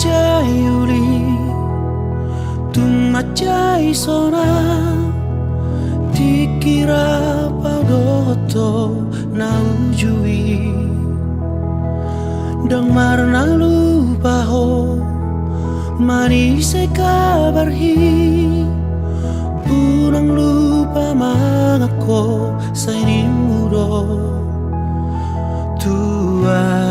Macai uli tung macai sona dikira padoto naujui dang marna lupa ho manis kabarhi pulang lupa mangako sa inimuro tua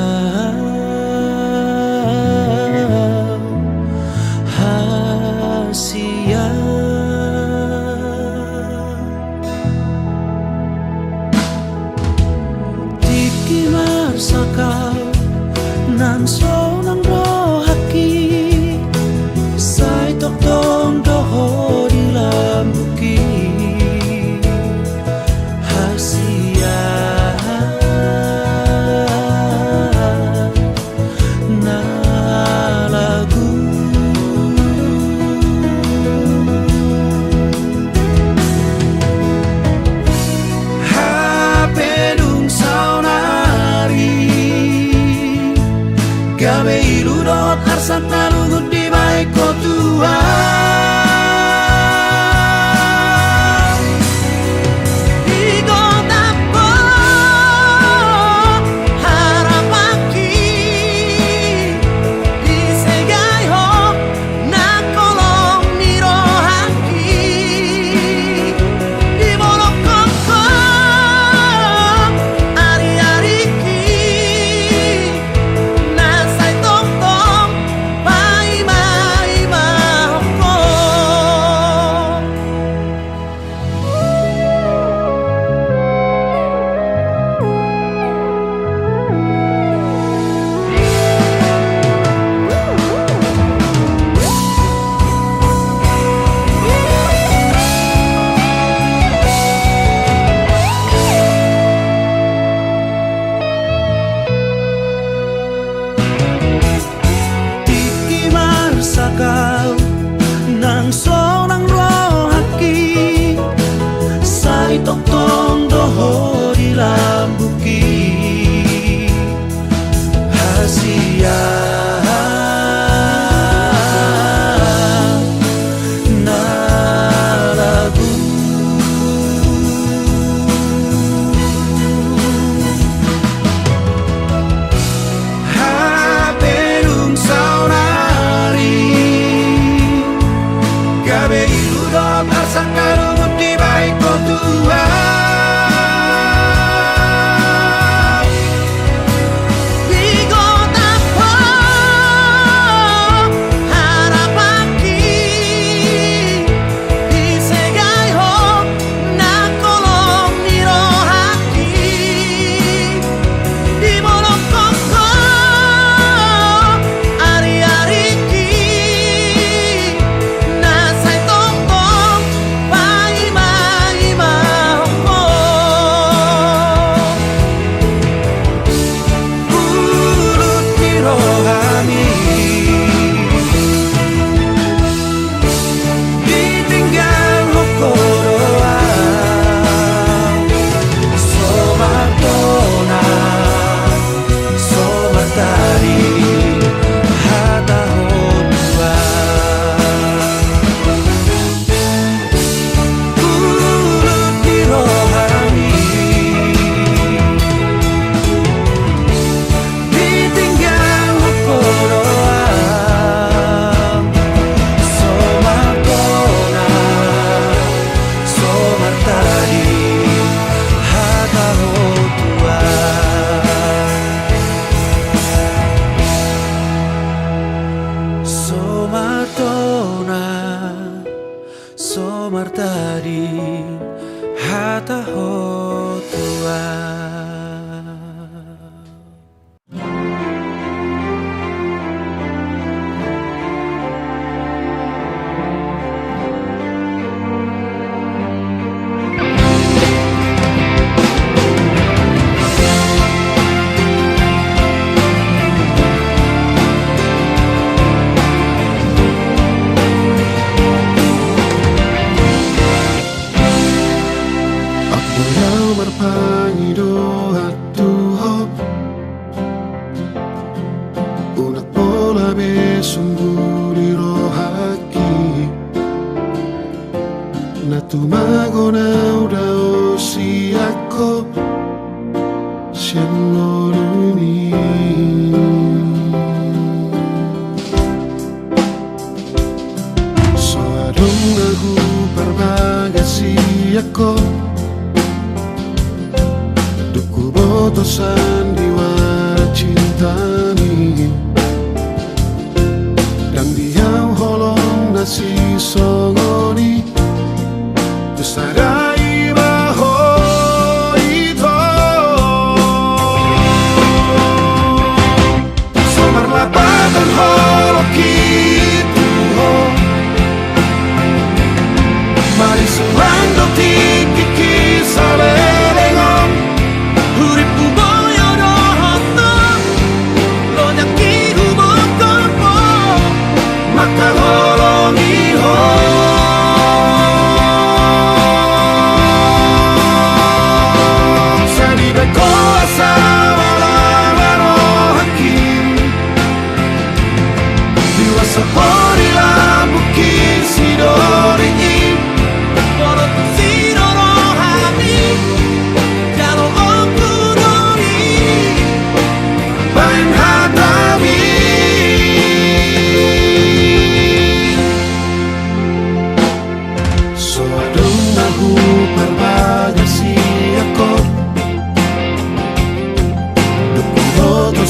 sakal nan so nang rohaki sai tok dong doho di lambuki hasia na lagu hapenung sauna gabe iludot arsan nalugut di baik ko Tuhan. Sakal nang so nang rohaki sai tok tong doho di lambuki hasia na lagu hapenung sauna gabe iludot arsan nalugut di baik ko Tuhan. Somartadi hata hotua. sungguh di rohaki na tumagona uda si ako siamo lumi so adong lagu perbagasi ako duku botosan diwara cintani dan diau holong nasi songoni Sarai baho ito Somar lapatan holok itu Mari suando tiki kisale lengon Huripu boyo rohoto Lo nyaki humotopo Maka holong iho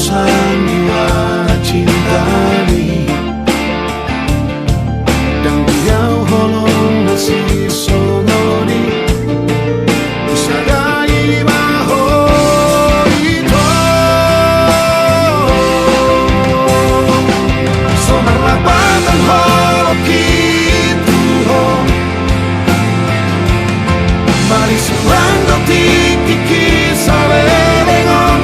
sandiwara cintani dan diau holong nasi songoni usadai baho ito somar lapatan holok itu mari suando tiki kisale lengon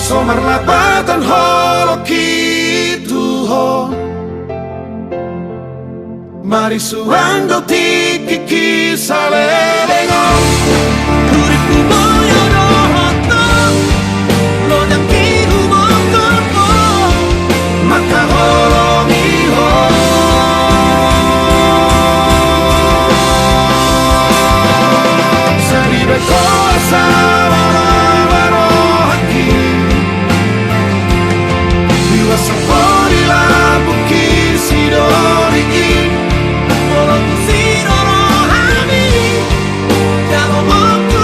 Somar lapatan holok itu Mari suando tiki kisale lengon Huripu boyo rohoto Lo nyaki humotopo Maka holong iho Saribe koasa Sapori la buki sidori Moro tu siro no hami Kano oku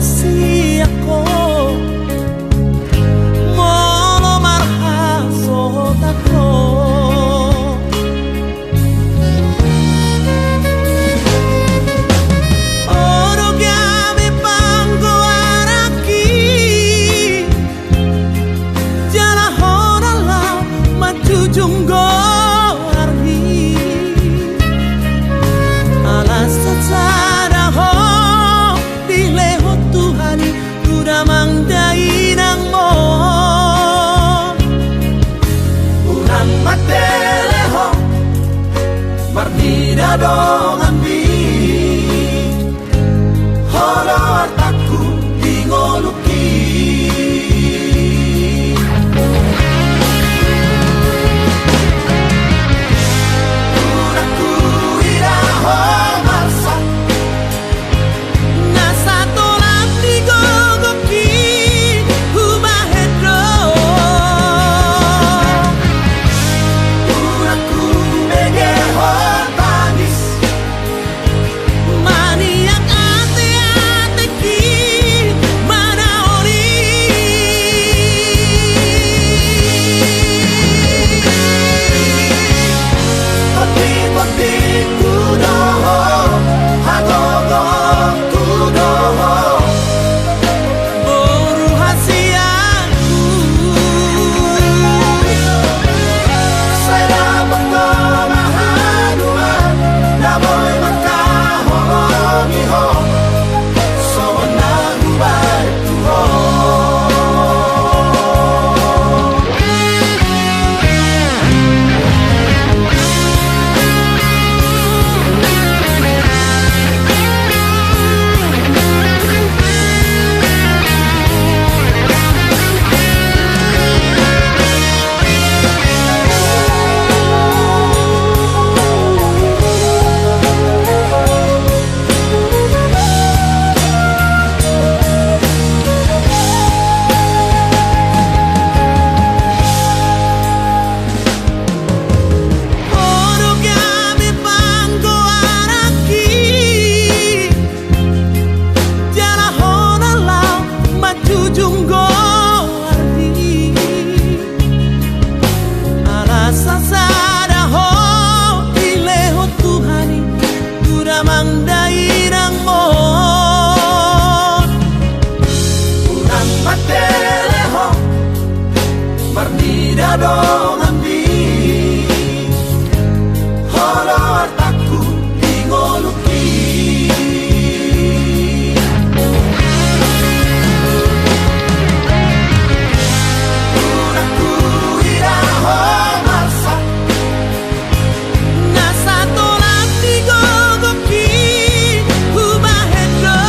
si ako molo marhasot ako. Oro gabi panggo araki jala honala matujunggo arhi alas sada ho dileho Tuhan kuda mangdainang mo Unang mateleho Marnida dong ambi Holo artaku dingoluki Unaku iraho marsa nasa tolak digogoki humahedro Unaku megeho panis maniak ate-ateki manaori Pati-pati kudoho Hagogo kudoho boru hasiaku Saya bangga mahadua Namoy makahomiho So nahubat tuho oro gabi panggo araki jala honala matujunggo arhi alasa sada ho dileho Tuhani kuda mangdainang mo Unang mateleho Marnida dong ambi Holo artaku dingoluki Unaku iraho marsa nasa tolak digogoki humahedro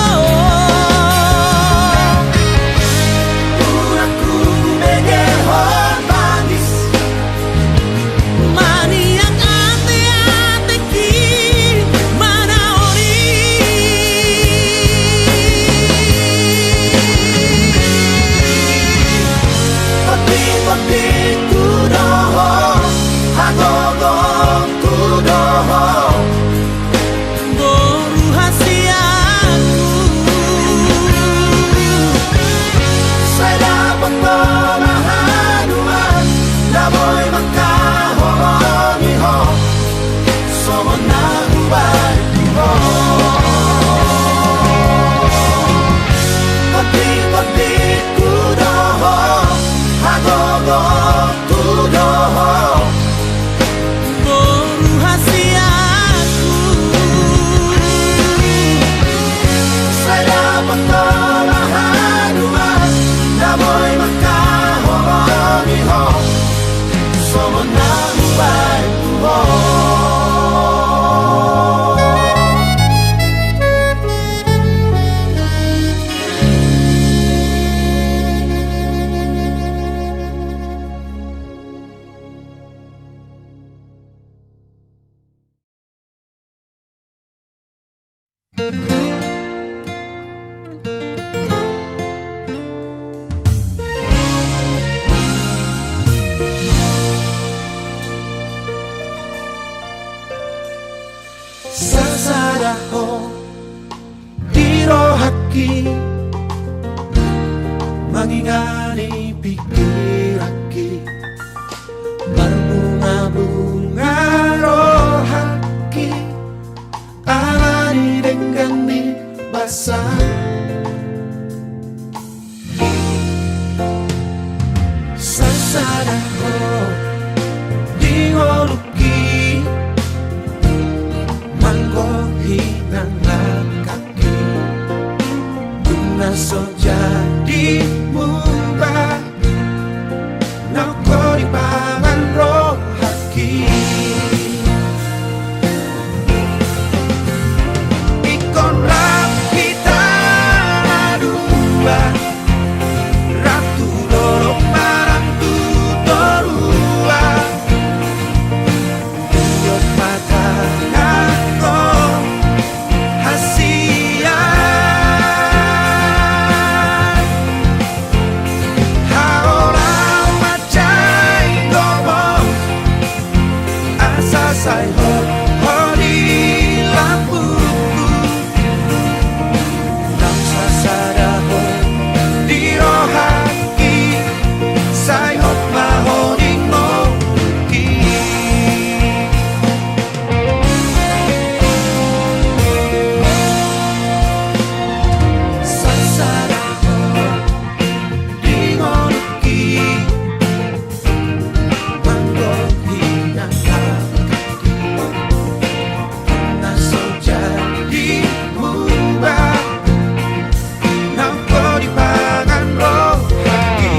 Unaku megeho panis mangingani pikirake berbunga-bunga rohaki alani dengan basah sasada ho dingoluki manggo hinang kaki guna so jadi mubah nako di pangan rohaki ikon rapita dua ratu dorok marang tutorua yot mata nako hasia haola macai gobo asa sai ho di lampuku nam sasada ho di rohaki sai hot mahoding mo ki sasada ho di ngoluki manggo hinang kaki naso jadi mubah nako di pangan rohaki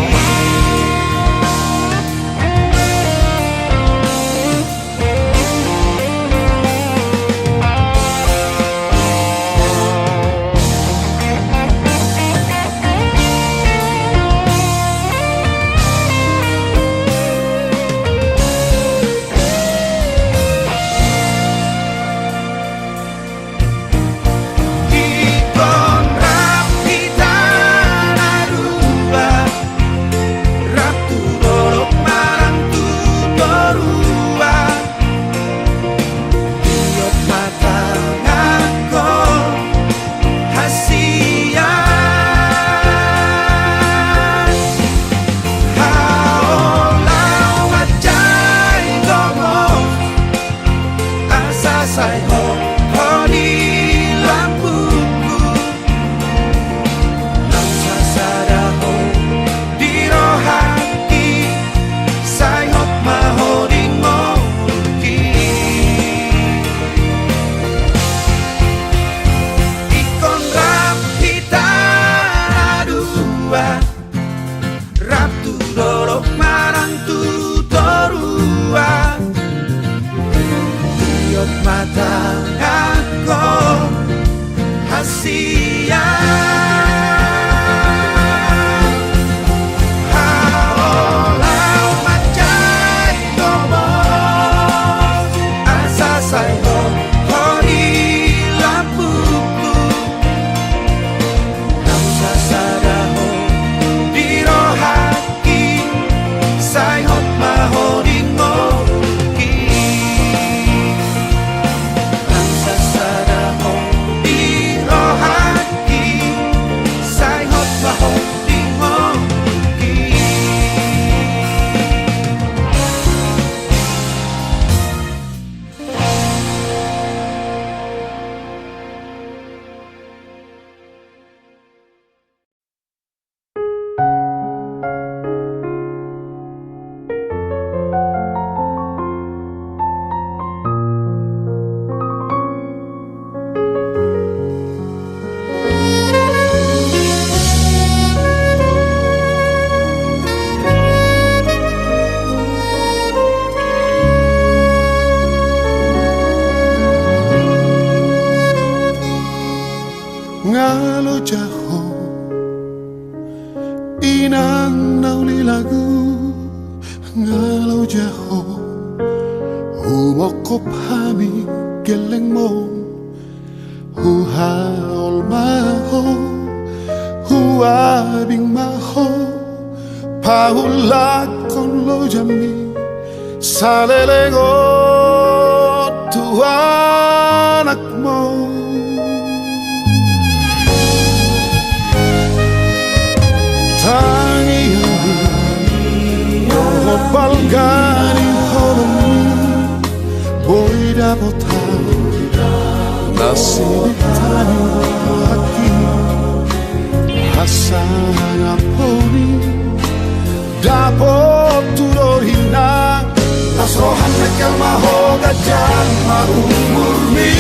ikon rapita dua ratu dorok marang tutorua iot mata ngako hasia haolau macai gomo asa sai ho di lampuku nam sasada ho di rohaki sai hot mahoding ngoki ikon rapita dua ratu dorok marang tutorua iot mata ngako hasia haolau macai gobo asa sai ho di lampuku nam sasada ho di rohaki sai hot mahoding ngoki nam sasada ho di rohaki sai hot mahoding ngoki ngalo jaho inang nauli lagu ngalo jaho humokop hami geleng mo huhaol maho huabing maho paulakon lo jami salelego tu anak mo time tidak tahu nasib tani lagi rasanya poni dapat turunin Las rojas me calma hoga llama umurni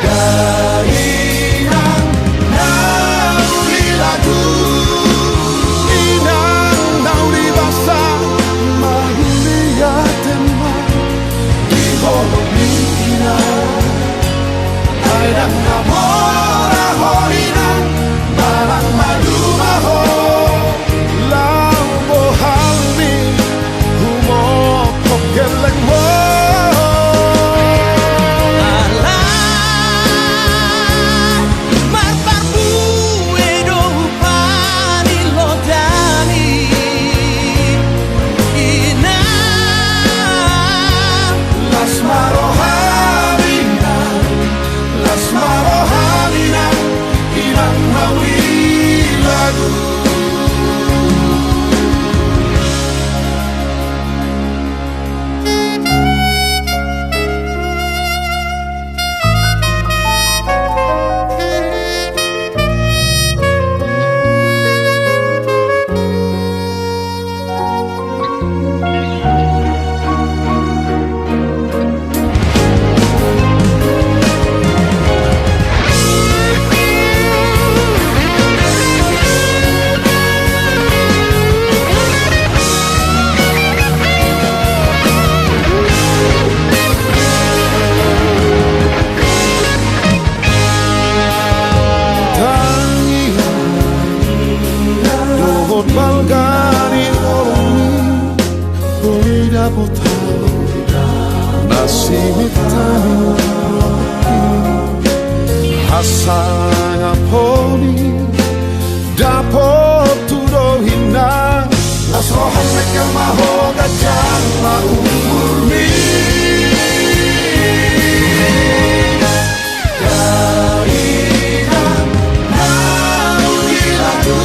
Gairang nauli lagu inang nauli basa mahulia tema Di holomina Airang namora horinang Malang madu maho lambo halni humo kokeleng mo Balgani oloni Bolida botao Nasimi tani Hasanya poni Dapat turunin Las rojas me calma hoga llama umurni Gairang nauli lagu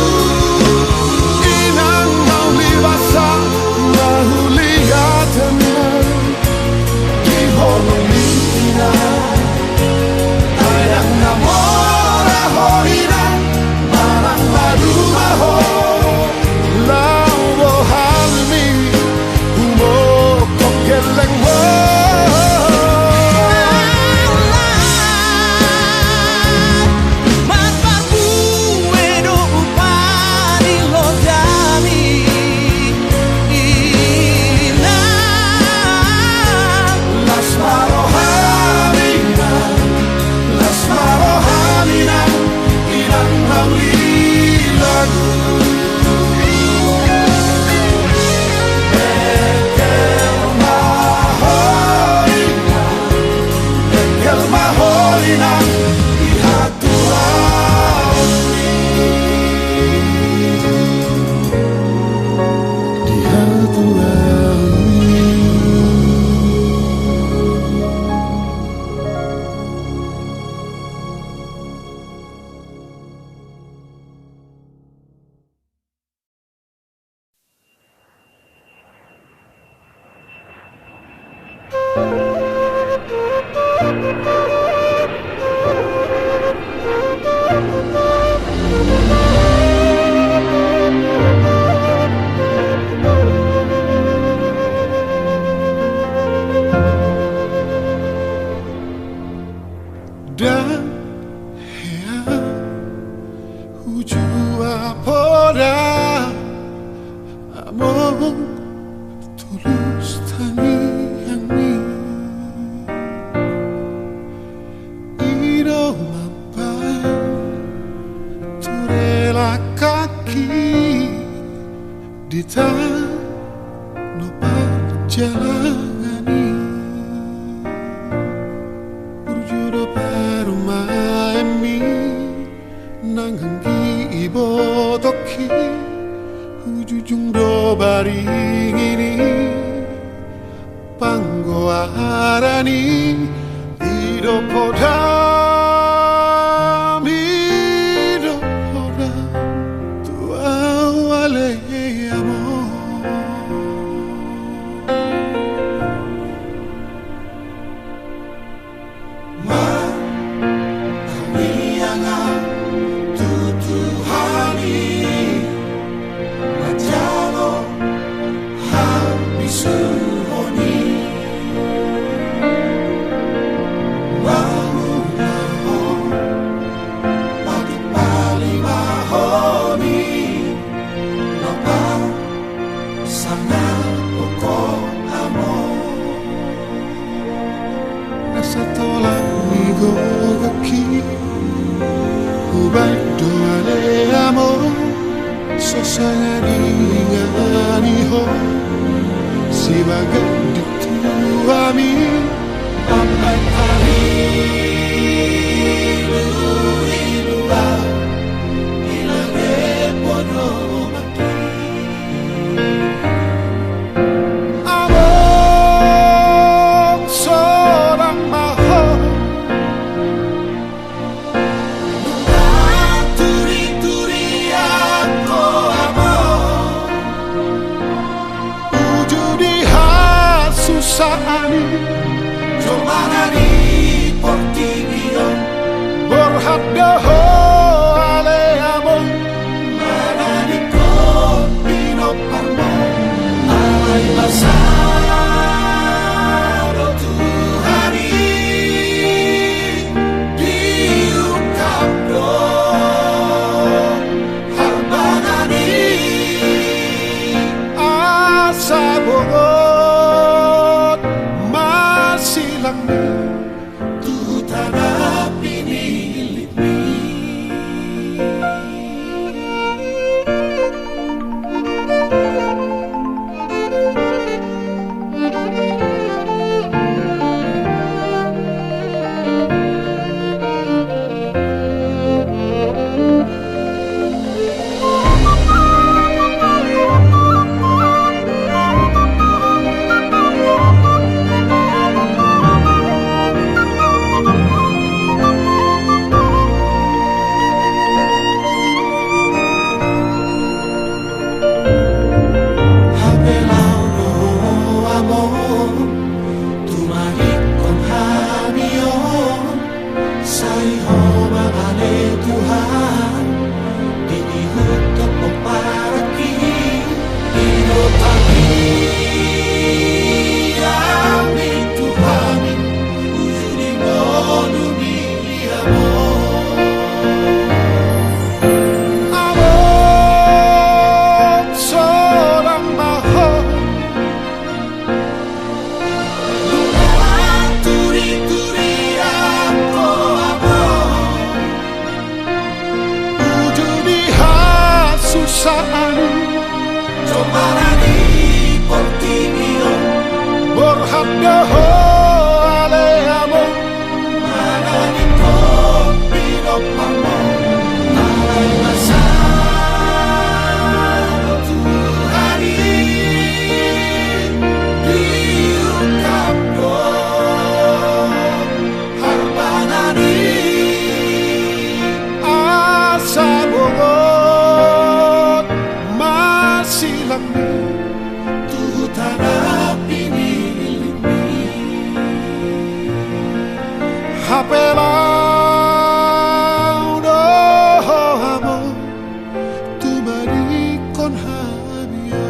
Ubay doale amor Sosangani Si bagai dituami Sampai hari Luhilua Ilangnya bodoh mati Amor seorang mahal Turi-turi aku amor Ujudi susah ani Giovanni Portimio Berhadda ale amor Manani Pino Parmo Alay Basaro Tuhani Diukapdo Harbanani Asa bogot masih langit Tanah pinilit Giovanni Portimio Berhadda ale amor Manani Pino Parmo Alay Basaro Tuhani Diukapdo Harbanani Asa bogot masih langit Tanah pinilit Hapelau do amor Tu bari con habia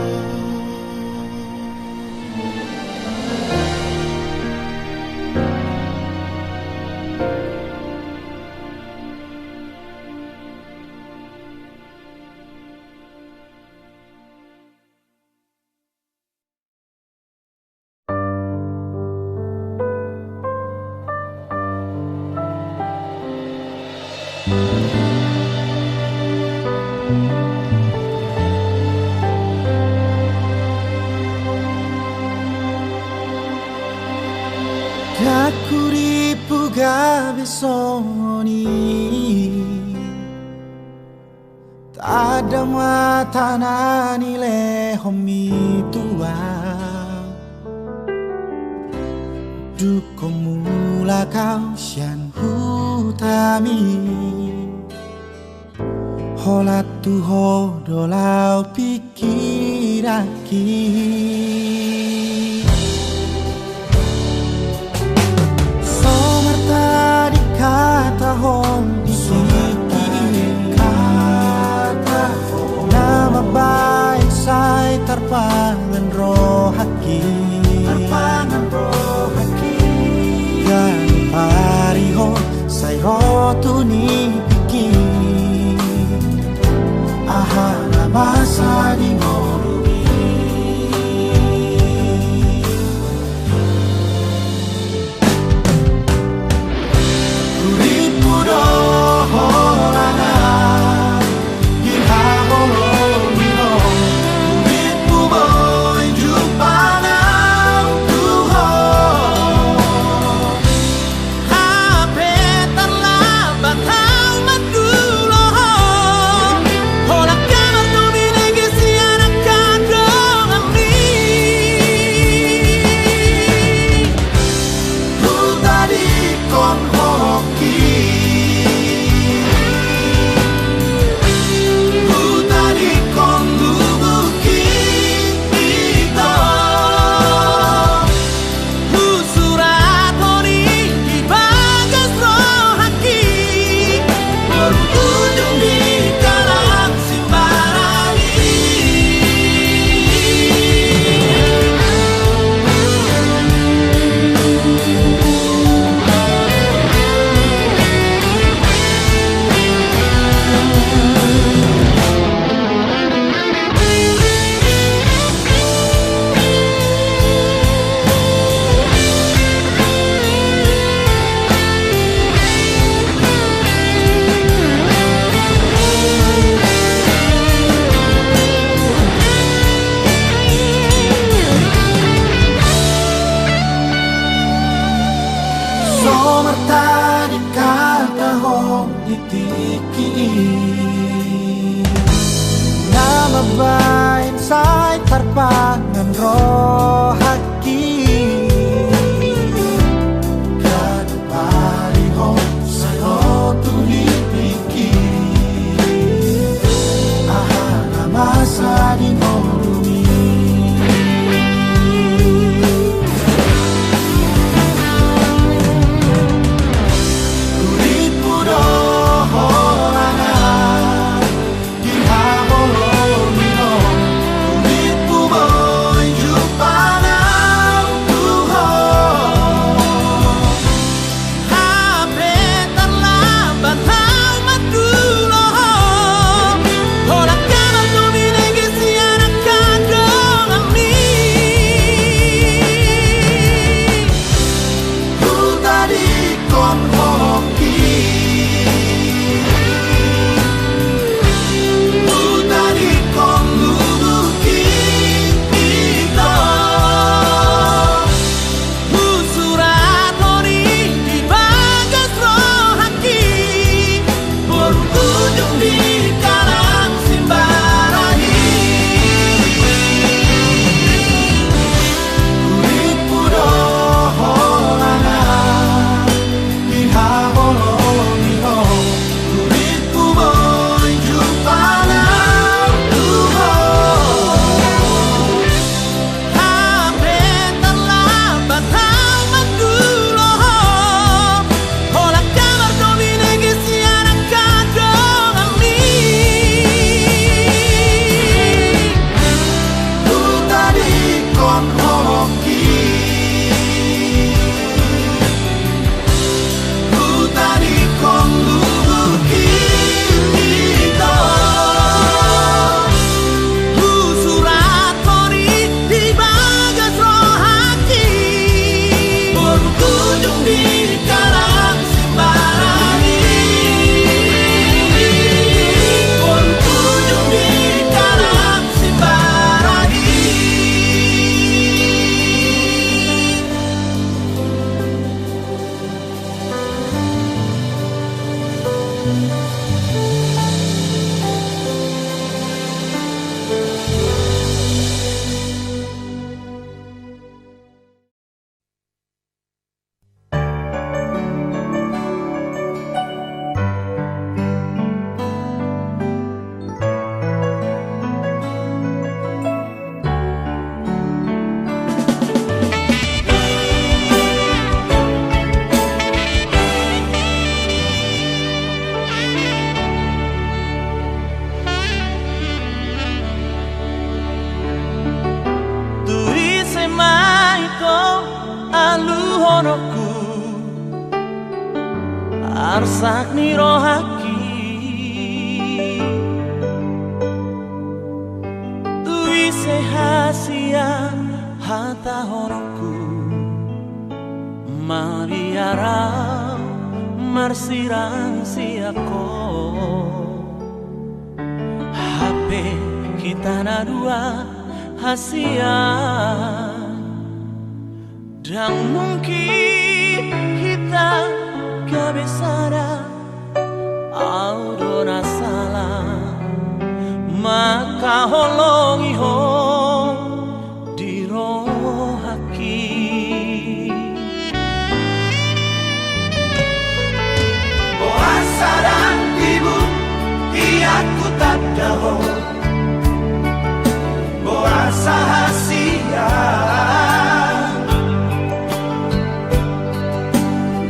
Dakuripu gabesoni Tada mata nani lehomi tua Dukomula kau sian hutami Holat tu hodolau pikiraki Somarta di kata hong di kata nama baik saya terpangan rohaki dan pariho saya rotu ni pikir ahana masa di ngorumi Ripudo ditiki nama bain sai tarpangan rohaki kadu pariho sayo tulipiki ahana masa di ngorumi arsak nirohaki tui sehasia hata horoku mariara marsirang siako HP kita na dua hasia dan mungkin kita kebesaran audona salah maka holongi ho di rohaki Puasa dan ibu iatku tak daho Puasa hasia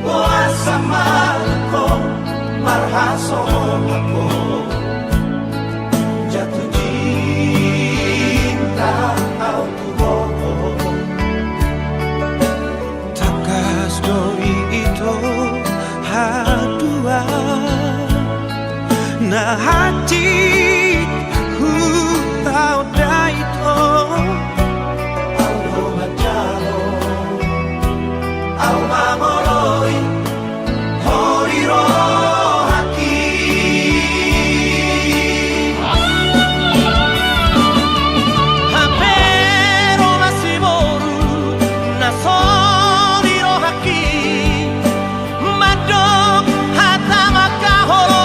Puasa malko marhaso aku jatuh cinta aku takas doi itu hadua na hati hu tau dai to Audo majalo au mamoroi horiro haki Hapero masiboru na soriro haki madok hata maka horo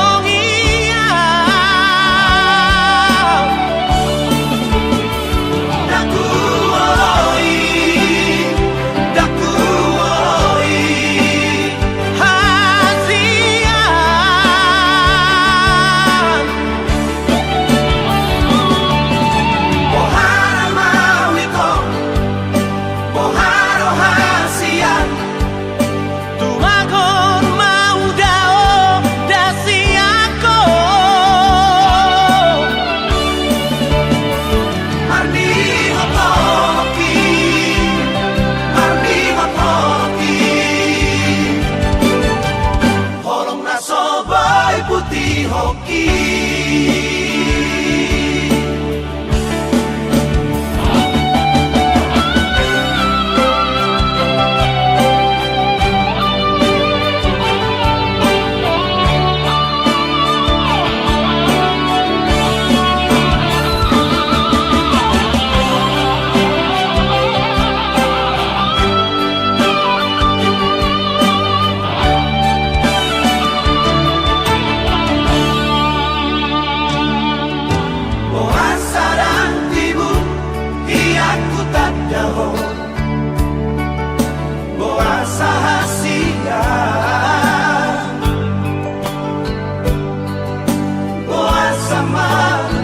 sama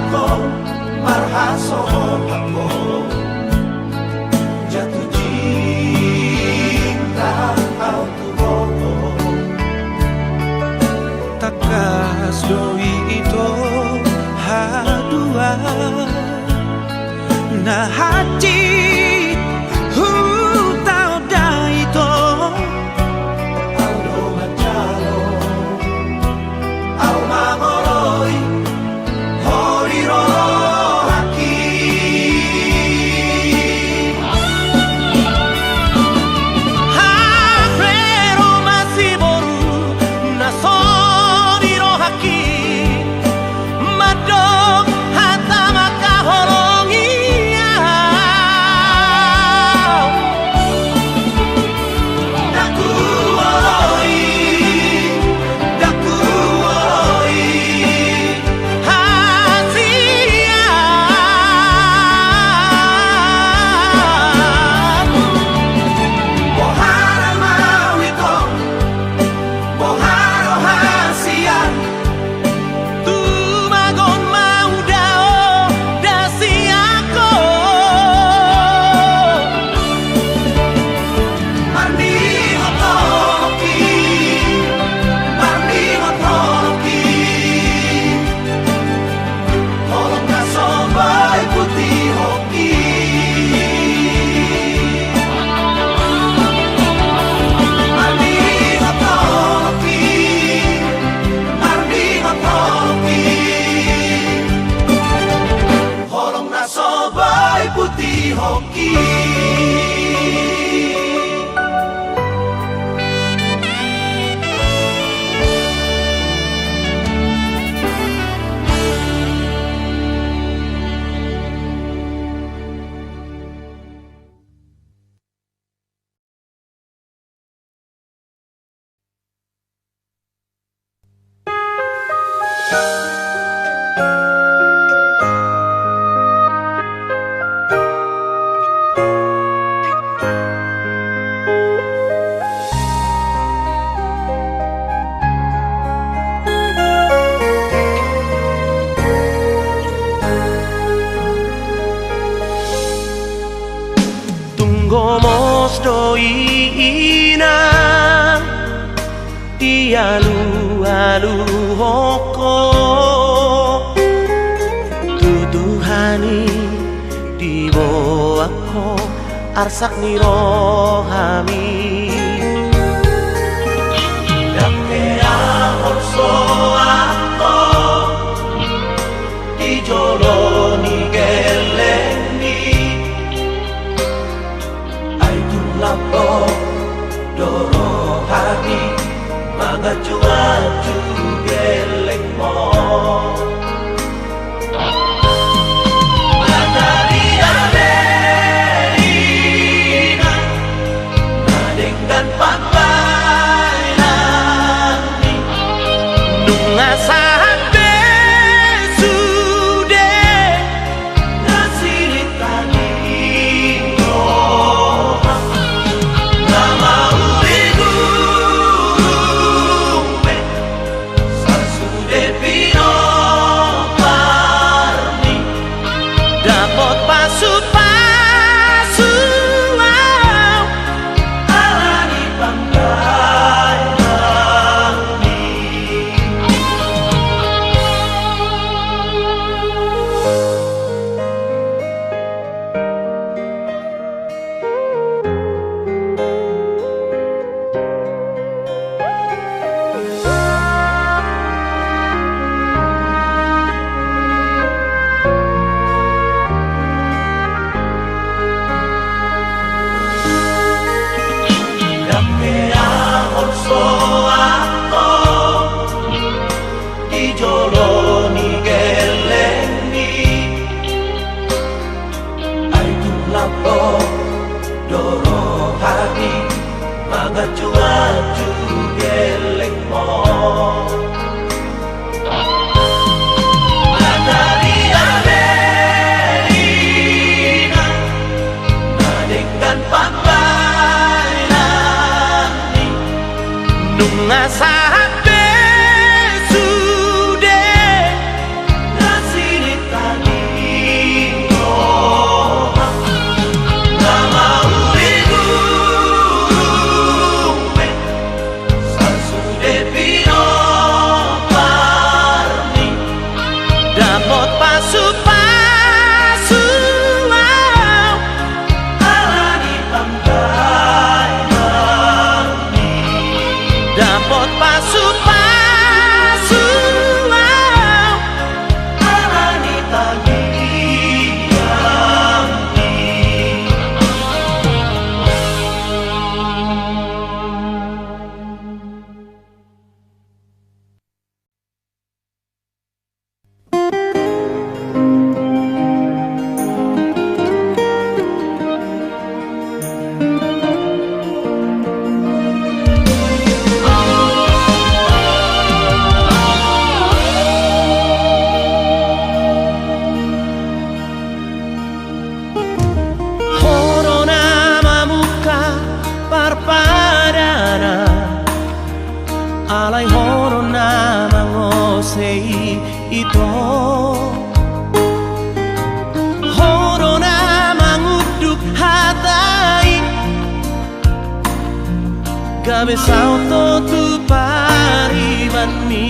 ko marhaso ako jatuh cinta auto takas doi ito hadua na hati hu tao da ito audo majalo au mamoroi horiro haki Hakrero masiboru na soriro haki madok hatama kaholongia daku oloi hasia Bohara mawito Boharo hasian tumagon mau dao dasi ako Marni hotoki Tolong na sobai putih hoki Marni hotoki Tolong na sobai putih hoki Tunggomos doi ina Dialu-alu hoko Tuduhani di boako Arsak ni rohami Dakea orso ako Di jolo ni geleni Lapo doro hati mga cuaju geleng mo Matari alerina Nadenggan papai nani Nungasahan besude dapat pasu-pasu alani pandai mami, dapat pasu-pasu alani tagiami. Corona mamuka parpadana alai corona mangosei ito corona manguduk hatai gabe sauto tu pariban mi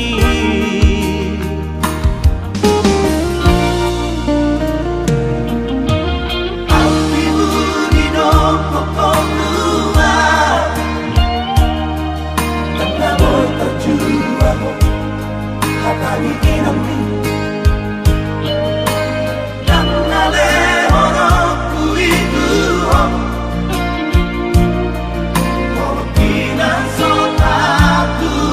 Sota tu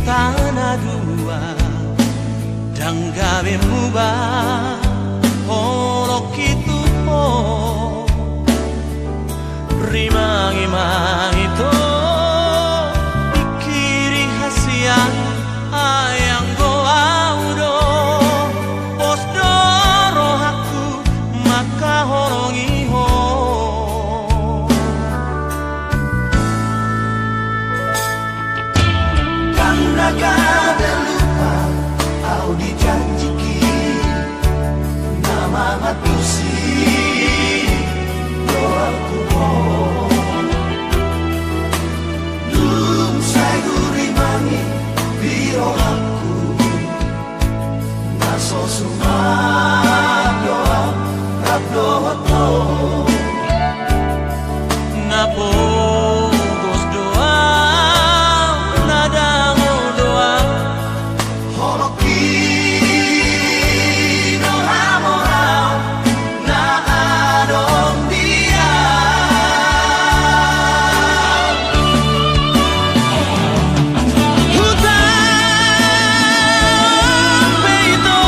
tanah dua dan gawe mubah ono kitu po rimangi-mangi to ikiri hasian ayang goa udo pos doro aku maka horongi ho Karena gak lupa au dijanjiki nama matusi doaku Dum saya guri mangi biro aku naso sumah doa rap doa to napo dos doa nadang doa Holoki no amorao na adong dia hutang peito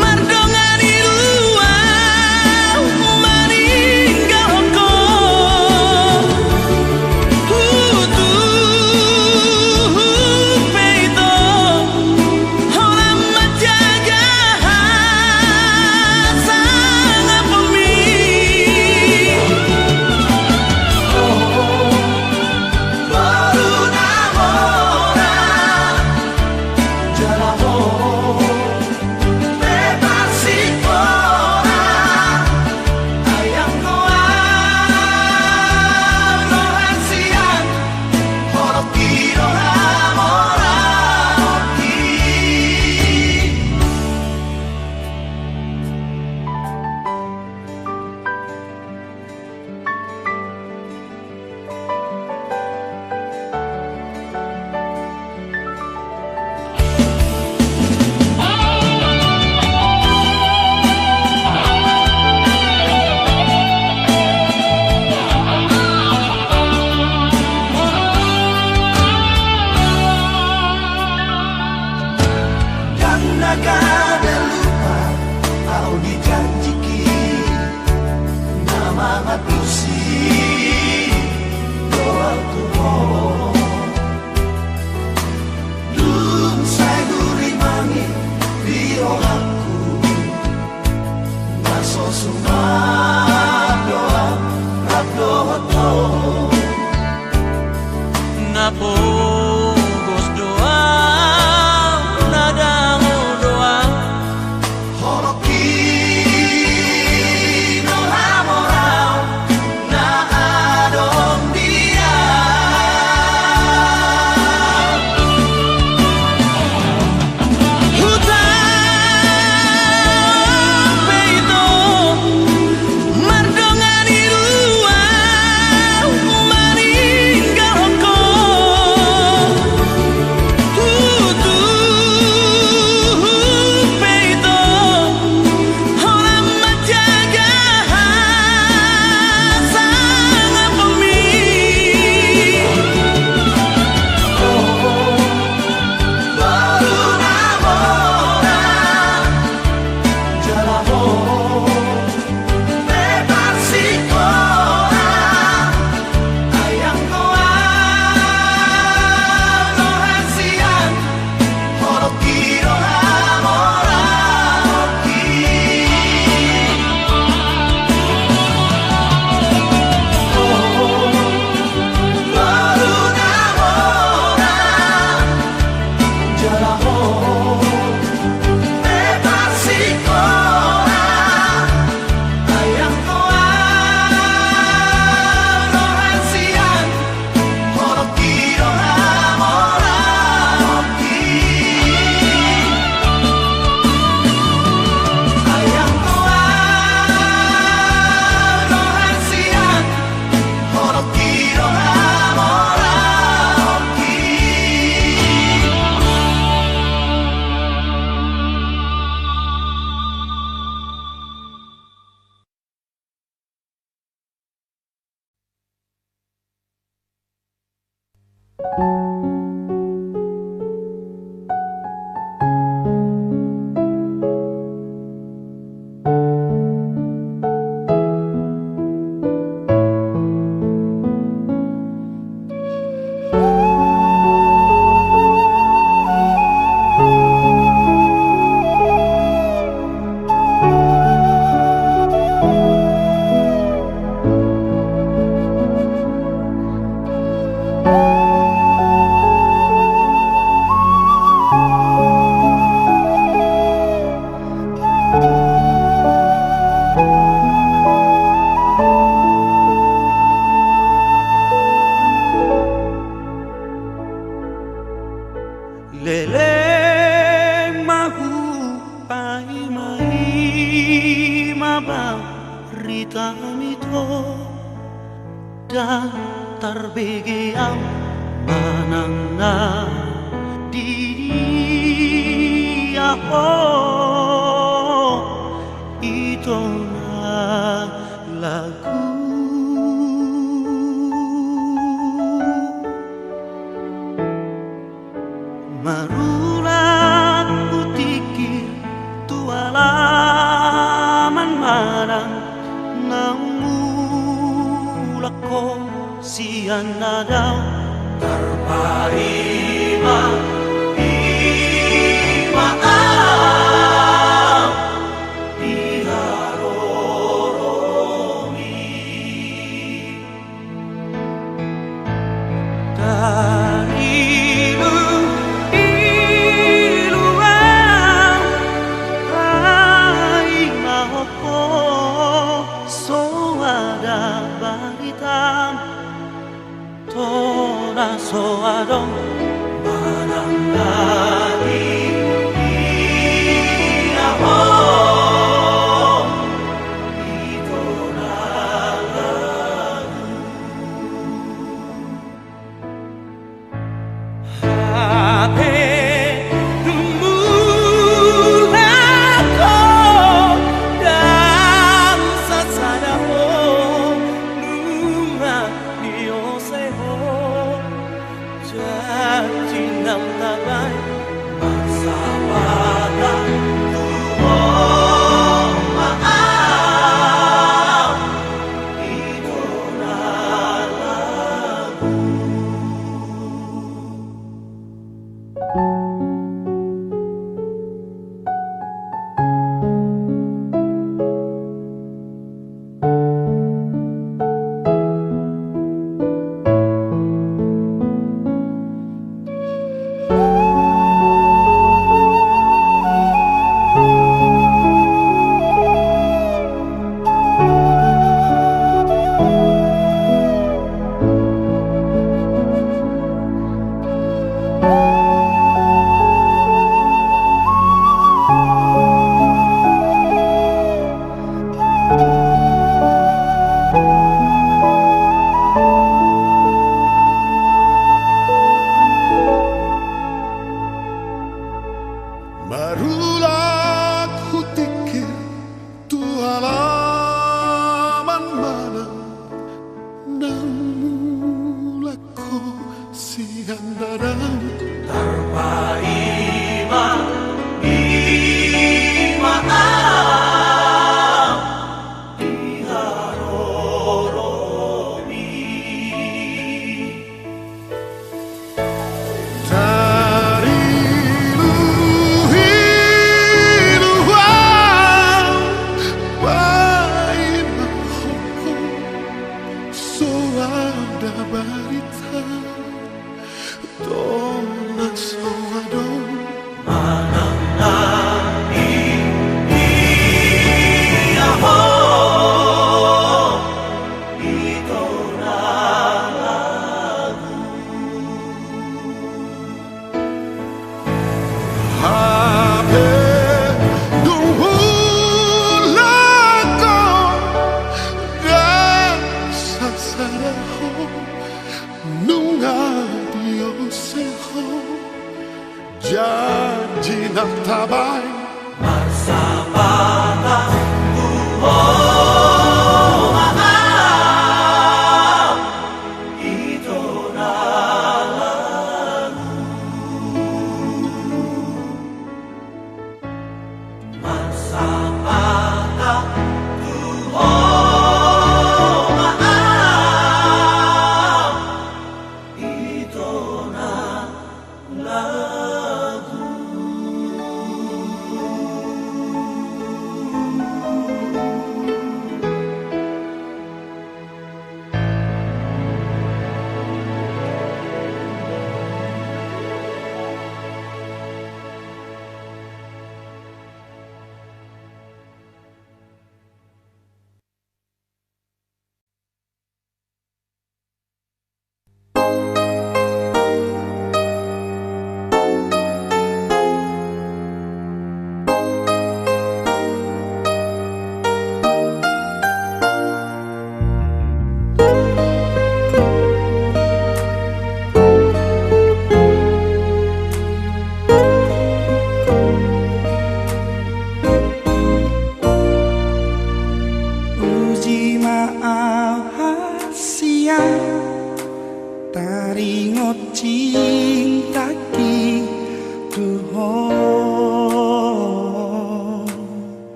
mardongani luang maninggalko hutu peito holam menjaga sangat bumi baru namora jalamo bebas si ora ayang doa rohasian holoki no amorao Dan nagada lupa au dijanjiki nama matusi doa tuho Dum saya guri mangi biro aku naso sumah doa rap doa to napo dos doa nadang doa Holoki no amorao na adong dia hutang peito mardongani luang maninggalko berita itu dan terbegam manangna dia itu na lagu marulat utikir tualaman marang namulak ko siyan na daw terpaima imaam diharoromi dari iluang ay mahoko so ada baritam Tora so adong manang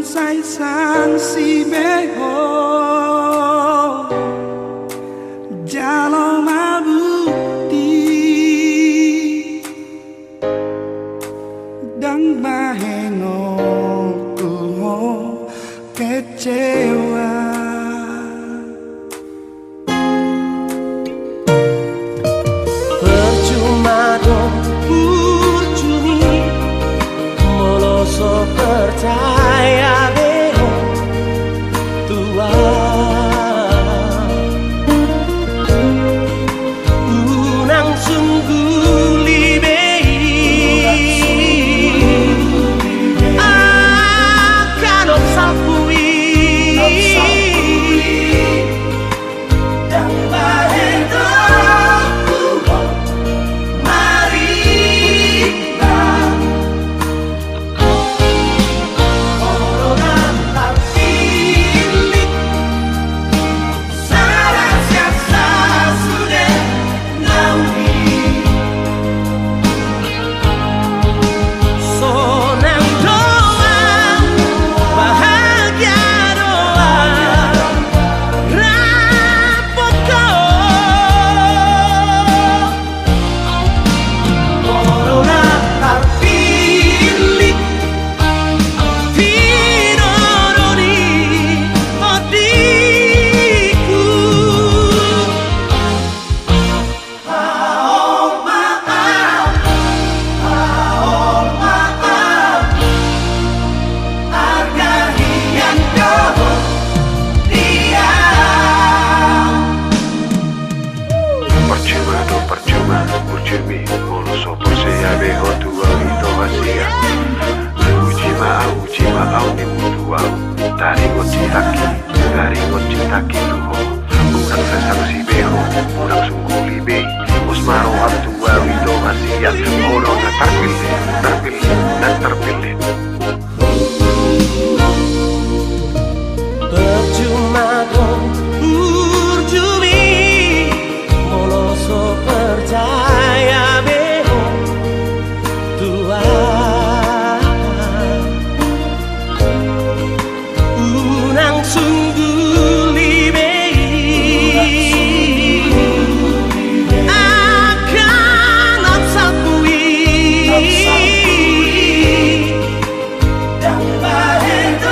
sai sang si beho jalo mabuti dang mahengo tuho kecewa. Percuma dong Urjumi moloso percaya beho tua unang sungguh libei akan opsapui dan bahento dari ngocitaki luho kurang sesang si beho kurang sungguh libei osmaro abtua wido asiat corona terpilih dan terpilih. Percuma dong Urjumi moloso percaya beho tua unang sungguh libei akan opsapui dan bahento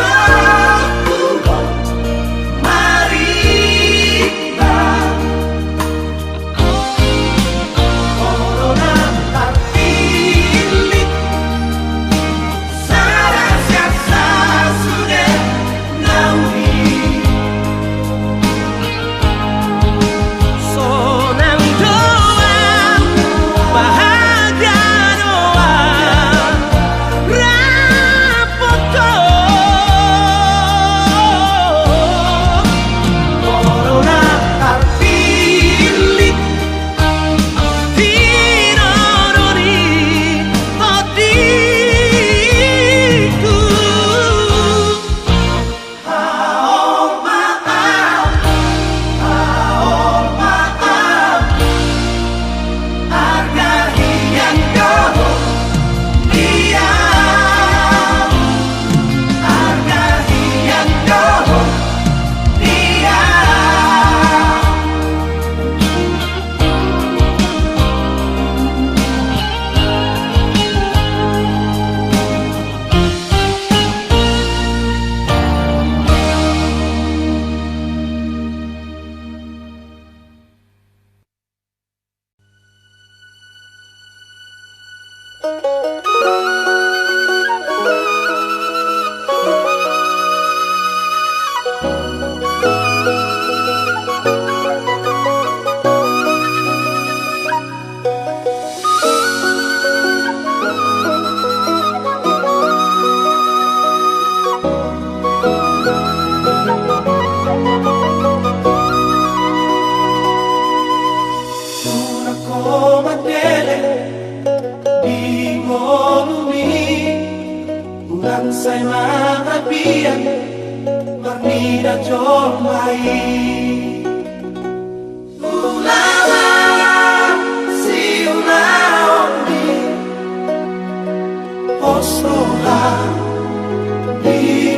Sai makapian Marnida jomai Ulawa si unaoni Osloha Di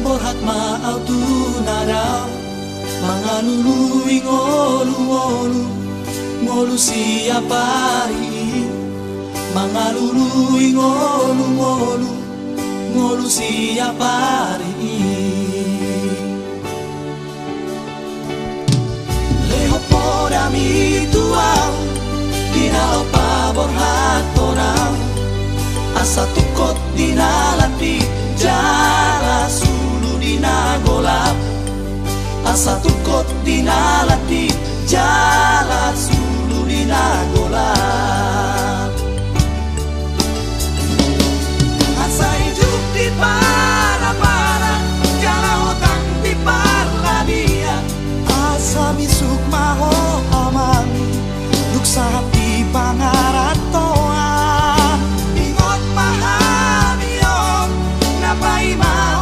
borhat maaw tunaraw mga luluing olu-olu ngolu siya pari mga luluing olu-olu ngolu siya pari leho poda mi tuaw dinalaw pa borhat porang asa tukot dinalati jala sulu dinagolap asa tukot dinalati jala sulu dinagolap asa hidup di para-para jala hotang di parladia asa misuk maho aman duksa hati pangaratoa ingot mahamion na paimao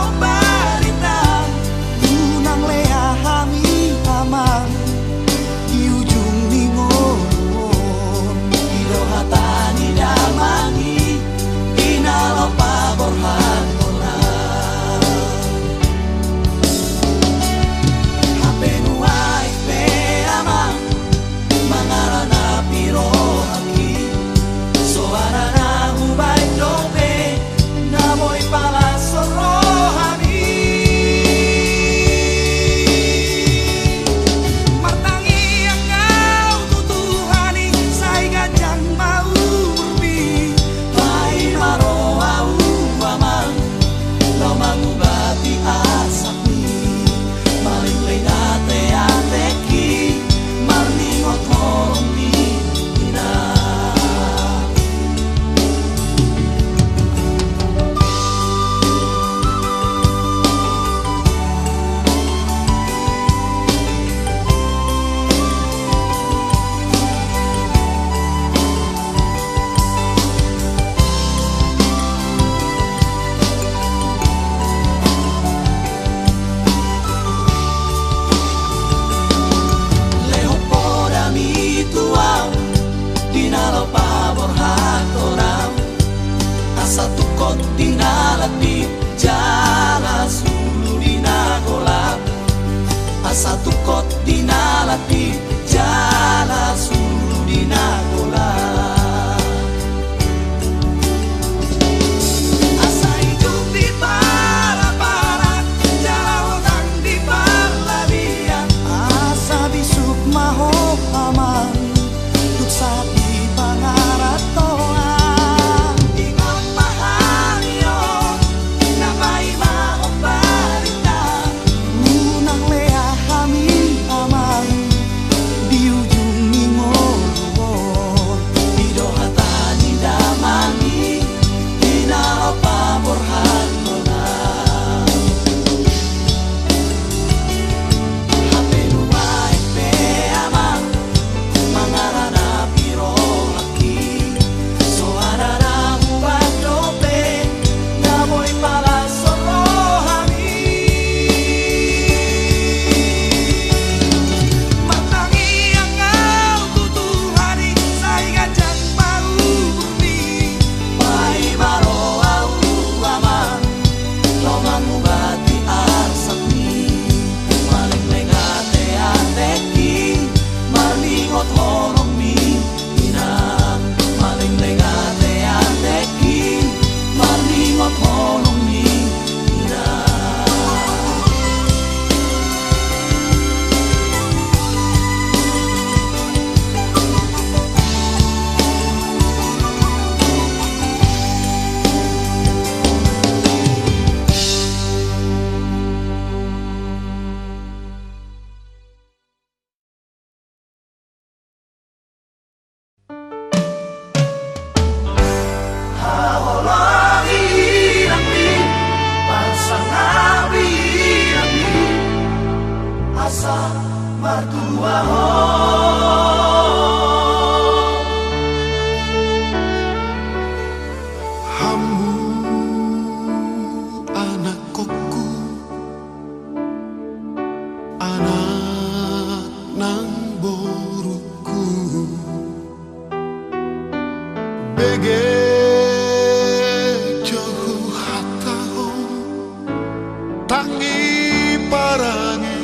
tangi parangi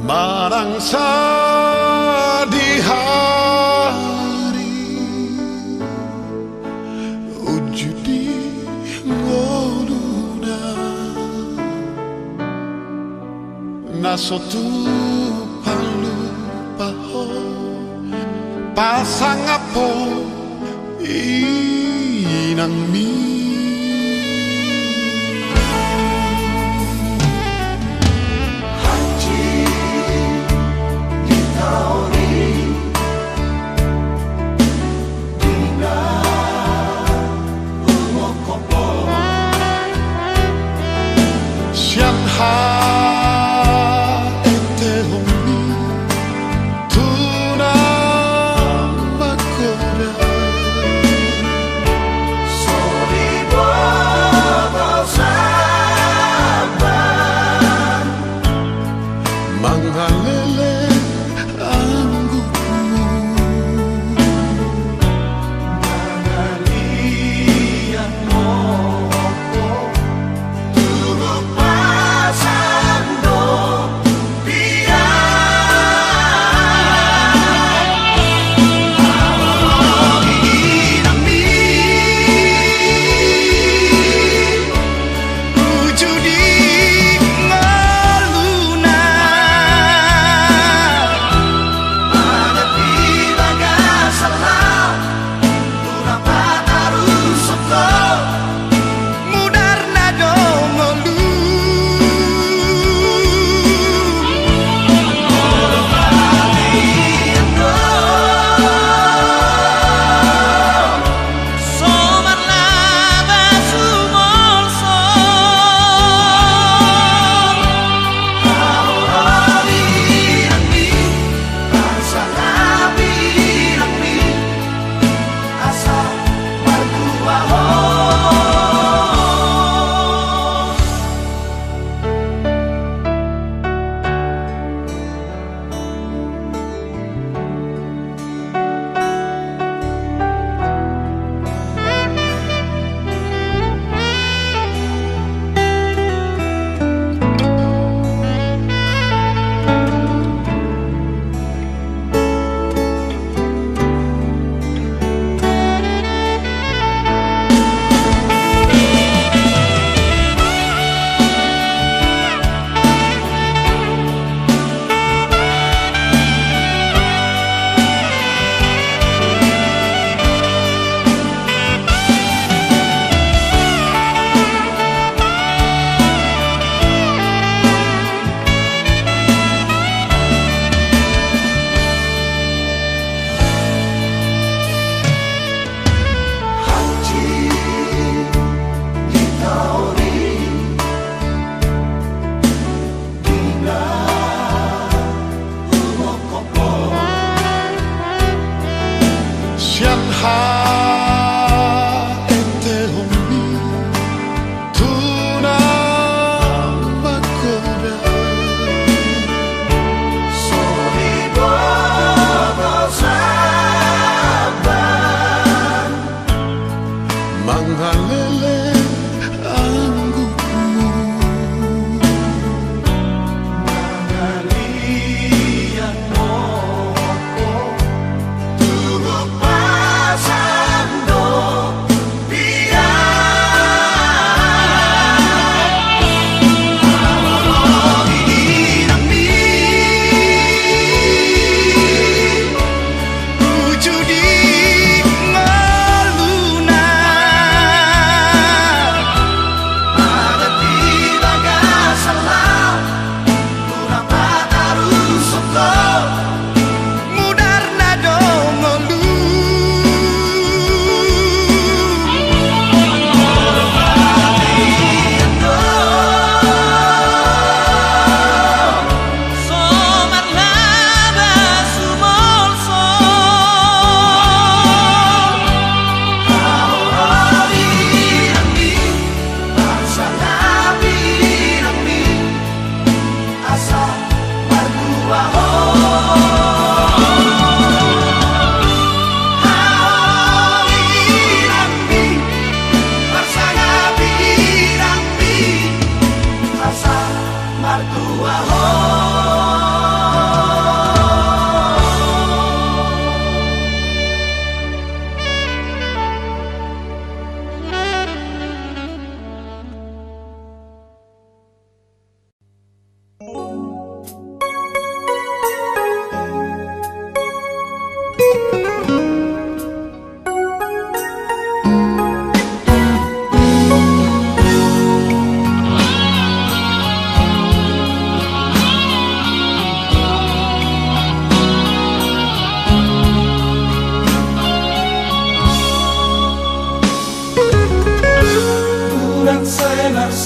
marangsa di hari ujudi ngoduna nasotu palu paho pasang apo inang mi 소리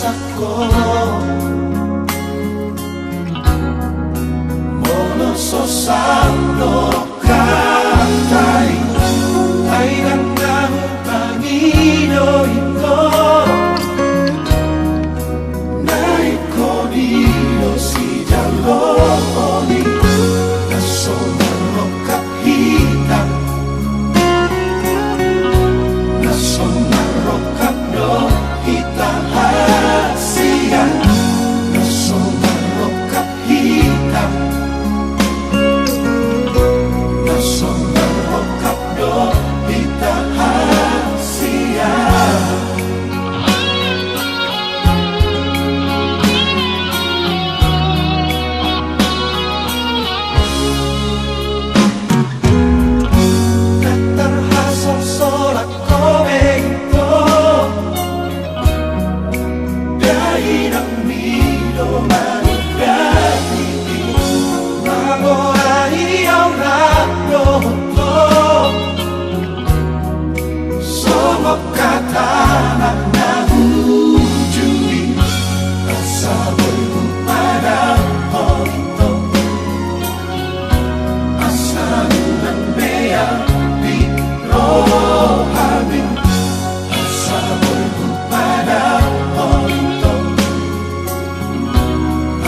rasaku mono sosando katai ay nang pangino ito na ikonilo si Jaloni na sonaro kapita na sonaro kapno kita hasian na sonaro kapita na sonaro kapno kita hasian. Terhasap solat komento dari nang milo manugati mago ayaw raproto somok katanak na hujui asaboy padang horito asal ng beya rohamin asaboy padang horito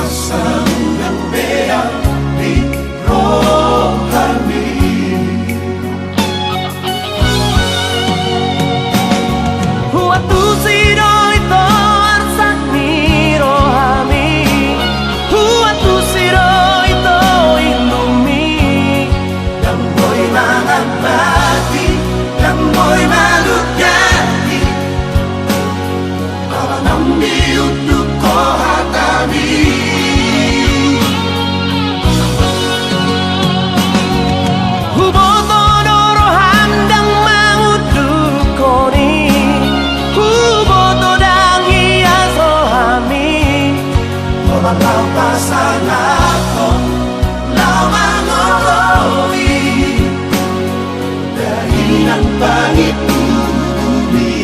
asal ng beya rohamin. Waktu siro itu arsak miro hami, waktu siro itu indomie. Yang mo'y mangabati, yang mo'y malugati para nang diutuk ko hatabi. Huboto doro handang mangudukoni, huboto dang hiaso hami. Malaw pasangan ko, lawang oloy dahil ang pangit bumi.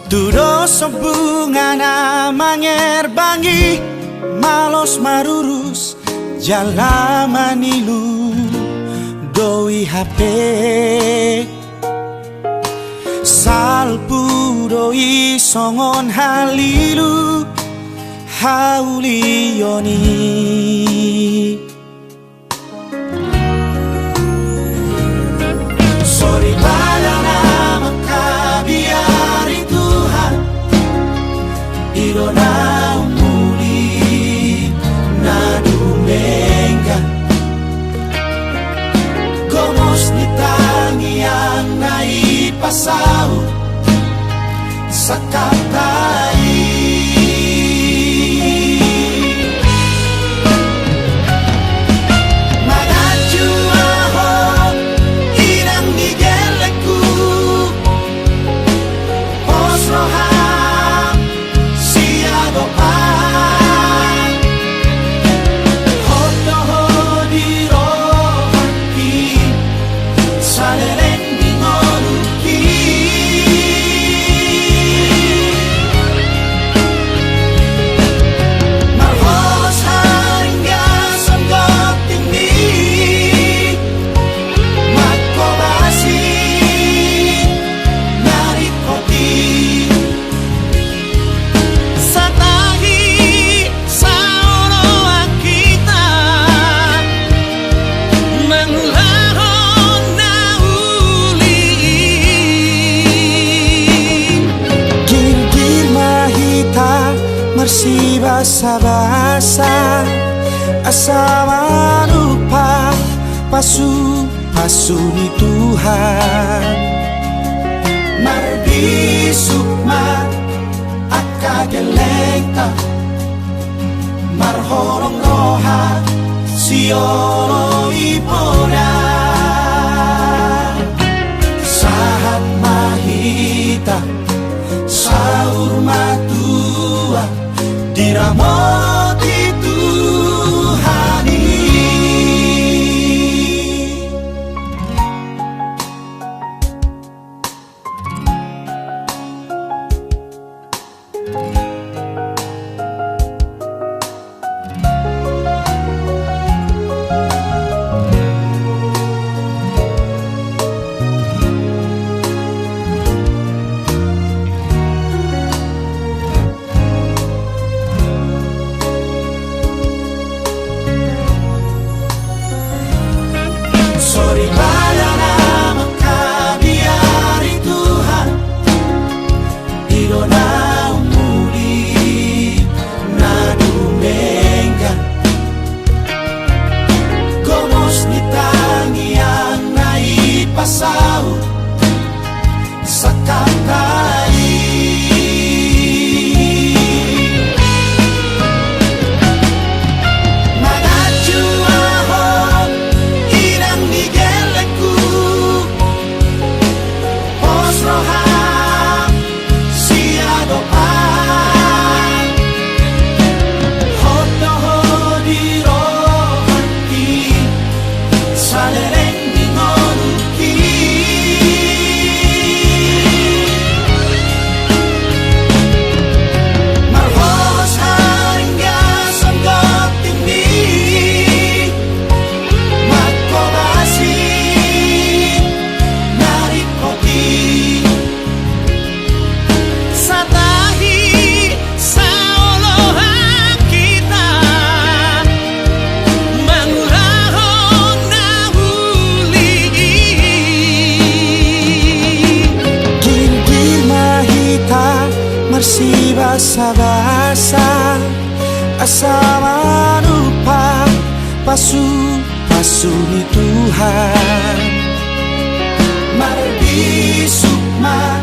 Tudos bunga na mangerbangi malos marurus jalaman ilu doi HP salpu doi songon halilu haulioni. Sorry pada nama kabiari Tuhan iro na umuli na dumenga komos ni tangi ang naipasaw sa katay. Si basa-basa asama lupa pasu hasuni Tuhan. Mardi sukma akagelengta marhorong roha siolo ipora sahat mahita saur matua diramoti Tuhani. Sorry bayana makabiari Tuhan Ido na umuli na dumengan Gomos ni tangian na ipasaw sa kakai basa-basa asama rupa pasu-pasuni Tuhan. Mardi sukma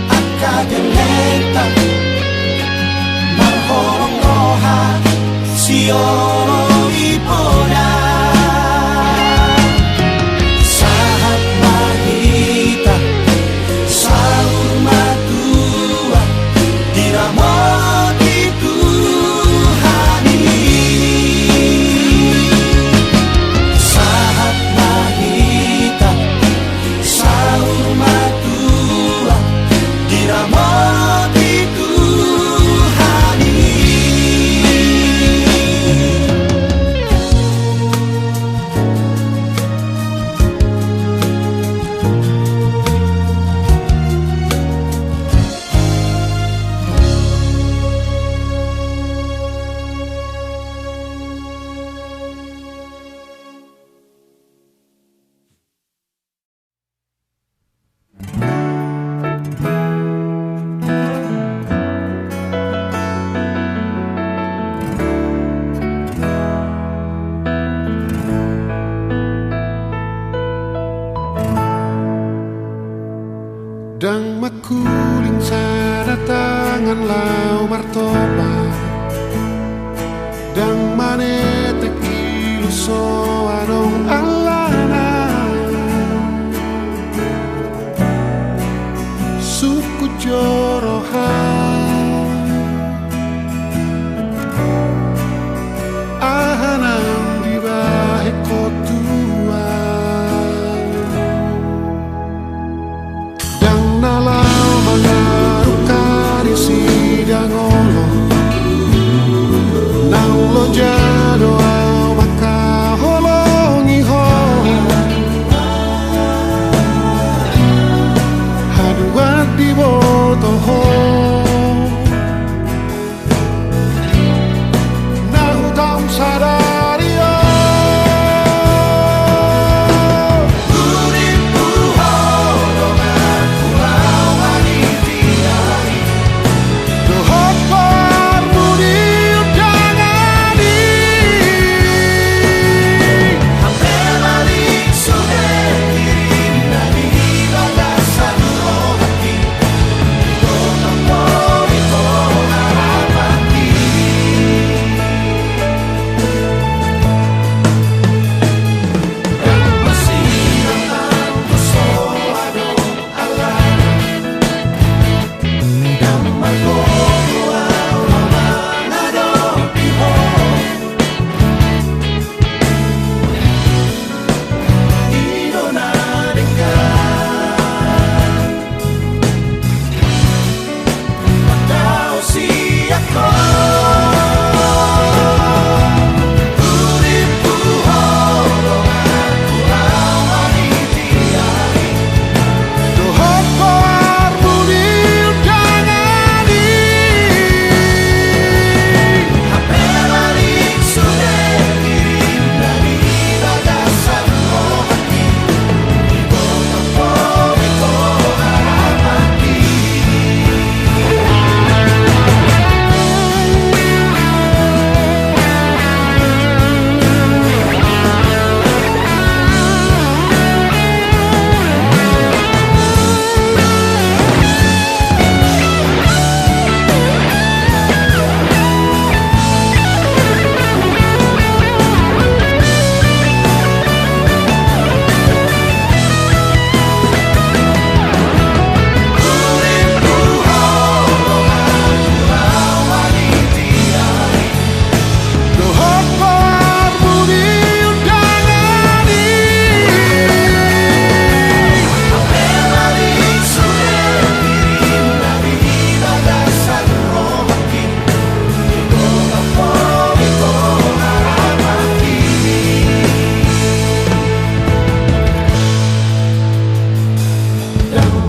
akagelenta marhorong roha siolo ipona sahat mahita saur matua diramoti Tuhani. Sahat mahita saur matua diramoti Tuhani. Dang makuling sa datangan lau martoba Dang manetek iluso anong alana Suku jorohan Ahanang di bahe kotuan Dang nalau mangarukan sidang olo Nang lo jado au maka holongi ho Haduat di boto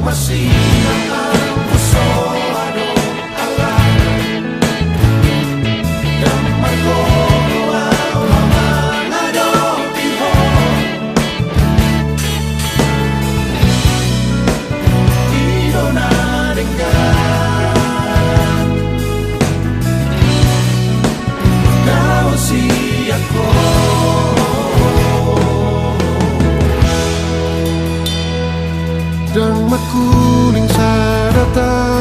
masih ang puso ano ala damay ko ang mga nadopin mo Tiro na ringgan Kau siako Dan makuning sa rata